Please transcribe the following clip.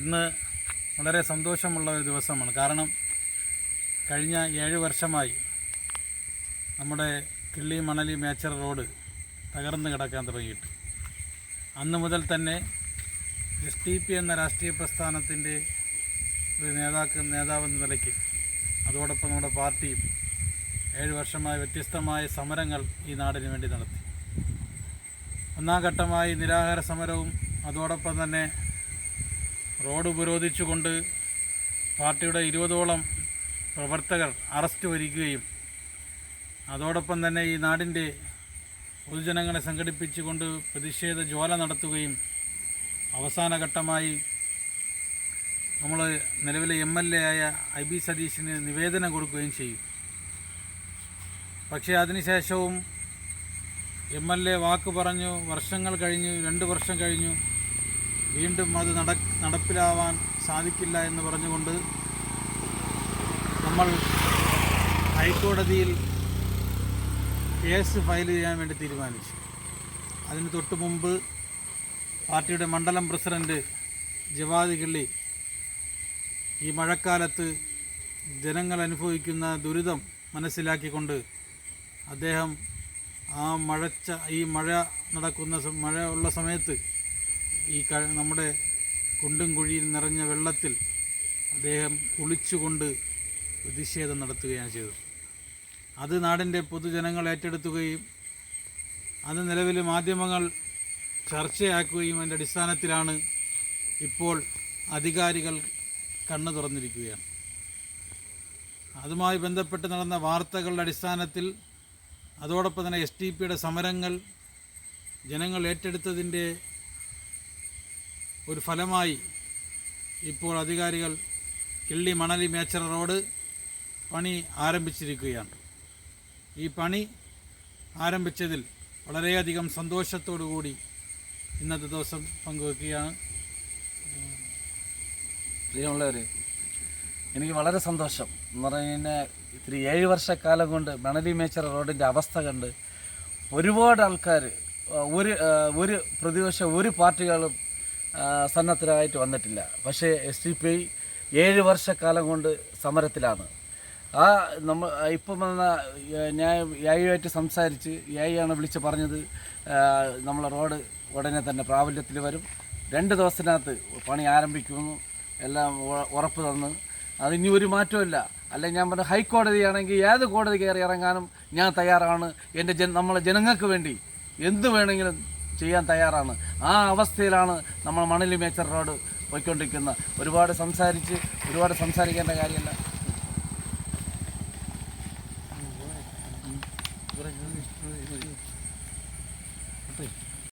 ഇന്ന് വളരെ സന്തോഷമുള്ള ഒരു ദിവസമാണ്. കാരണം കഴിഞ്ഞ 7 വർഷമായി നമ്മുടെ കിള്ളി മണലി മേച്ചർ റോഡ് തകർന്നു കിടക്കാൻ തുടങ്ങിയിട്ട് അന്ന് മുതൽ തന്നെ SDP എന്ന രാഷ്ട്രീയ പ്രസ്ഥാനത്തിൻ്റെ ഒരു നേതാവെന്ന നിലയ്ക്ക് അതോടൊപ്പം നമ്മുടെ പാർട്ടിയും 7 വർഷമായി വ്യത്യസ്തമായ സമരങ്ങൾ ഈ നാടിന് വേണ്ടി നടത്തി. ഒന്നാം ഘട്ടമായി നിരാഹാര സമരവും അതോടൊപ്പം തന്നെ റോഡ് ഉപരോധിച്ചുകൊണ്ട് പാർട്ടിയുടെ 20ഓളം പ്രവർത്തകർ അറസ്റ്റ് വരികയും അതോടൊപ്പം തന്നെ ഈ നാടിൻ്റെ പൊതുജനങ്ങളെ സംഘടിപ്പിച്ചുകൊണ്ട് പ്രതിഷേധ ജ്വാല നടത്തുകയും അവസാന ഘട്ടമായി നമ്മൾ നിലവിലെ MLA ആയ IB സതീശന് നിവേദനം കൊടുക്കുകയും ചെയ്യും. പക്ഷേ അതിനുശേഷവും MLA വാക്ക് പറഞ്ഞു, വർഷങ്ങൾ കഴിഞ്ഞു, 2 വർഷം കഴിഞ്ഞു, വീണ്ടും അത് നടപ്പിലാവാൻ സാധിക്കില്ല എന്ന് പറഞ്ഞുകൊണ്ട് നമ്മൾ ഹൈക്കോടതിയിൽ കേസ് ഫയൽ ചെയ്യാൻ വേണ്ടി തീരുമാനിച്ചു. അതിന് തൊട്ട് മുമ്പ് പാർട്ടിയുടെ മണ്ഡലം പ്രസിഡന്റ് ജവാദ് കിള്ളി ഈ മഴക്കാലത്ത് ജനങ്ങൾ അനുഭവിക്കുന്ന ദുരിതം മനസ്സിലാക്കിക്കൊണ്ട് അദ്ദേഹം ഈ മഴ ഉള്ള സമയത്ത് നമ്മുടെ കുണ്ടും കുഴിയിൽ നിറഞ്ഞ വെള്ളത്തിൽ അദ്ദേഹം കുളിച്ചുകൊണ്ട് പ്രതിഷേധം നടത്തുകയാണ് ചെയ്തത്. അത് നാടിൻ്റെ പൊതുജനങ്ങൾ ഏറ്റെടുക്കുകയും അത് നിലവിൽ മാധ്യമങ്ങൾ ചർച്ചയാക്കുകയും അതിൻ്റെ അടിസ്ഥാനത്തിലാണ് ഇപ്പോൾ അധികാരികൾ കണ്ണു തുറന്നിരിക്കുകയാണ്. അതുമായി ബന്ധപ്പെട്ട് നടന്ന വാർത്തകളുടെ അടിസ്ഥാനത്തിൽ അതോടൊപ്പം തന്നെ SDP സമരങ്ങൾ ജനങ്ങൾ ഏറ്റെടുത്തതിൻ്റെ ഒരു ഫലമായി ഇപ്പോൾ അധികാരികൾ കിള്ളി മണലി മേച്ചർ റോഡ് പണി ആരംഭിച്ചിരിക്കുകയാണ്. ഈ പണി ആരംഭിച്ചതിൽ വളരെയധികം സന്തോഷത്തോടു കൂടി ഇന്നത്തെ ദിവസം പങ്കുവെക്കുകയാണ്. പ്രിയമുള്ളവർ, എനിക്ക് വളരെ സന്തോഷം എന്ന് പറഞ്ഞാൽ 7 വർഷക്കാലം കൊണ്ട് മണലി മേച്ചർ റോഡിൻ്റെ അവസ്ഥ കണ്ട് ഒരുപാട് ആൾക്കാർ ഒരു പ്രതിപക്ഷ ഒരു പാർട്ടികളും സന്നദ്ധരായിട്ട് വന്നിട്ടില്ല. പക്ഷേ SDP 7 വർഷക്കാലം കൊണ്ട് സമരത്തിലാണ്. ഇപ്പം വന്ന യായുമായിട്ട് സംസാരിച്ച് യായിയാണ് വിളിച്ച് പറഞ്ഞത് നമ്മളെ റോഡ് ഉടനെ തന്നെ പ്രാബല്യത്തിൽ വരും, 2 ദിവസത്തിനകത്ത് പണി ആരംഭിക്കുമെന്ന് എല്ലാം ഉറപ്പ് തന്ന്. അതിനി ഒരു മാറ്റമില്ല. അല്ലെങ്കിൽ ഞാൻ പറഞ്ഞ ഹൈക്കോടതിയാണെങ്കിൽ ഏത് കോടതി കയറി ഇറങ്ങാനും ഞാൻ തയ്യാറാണ്. നമ്മളെ ജനങ്ങൾക്ക് വേണ്ടി എന്ത് വേണമെങ്കിലും ചെയ്യാൻ തയ്യാറാണ്. ആ അവസ്ഥയിലാണ് നമ്മൾ മണലി മേച്ചർ റോഡ് പോയിക്കൊണ്ടിരിക്കുന്നത്. ഒരുപാട് സംസാരിക്കേണ്ട കാര്യമല്ല.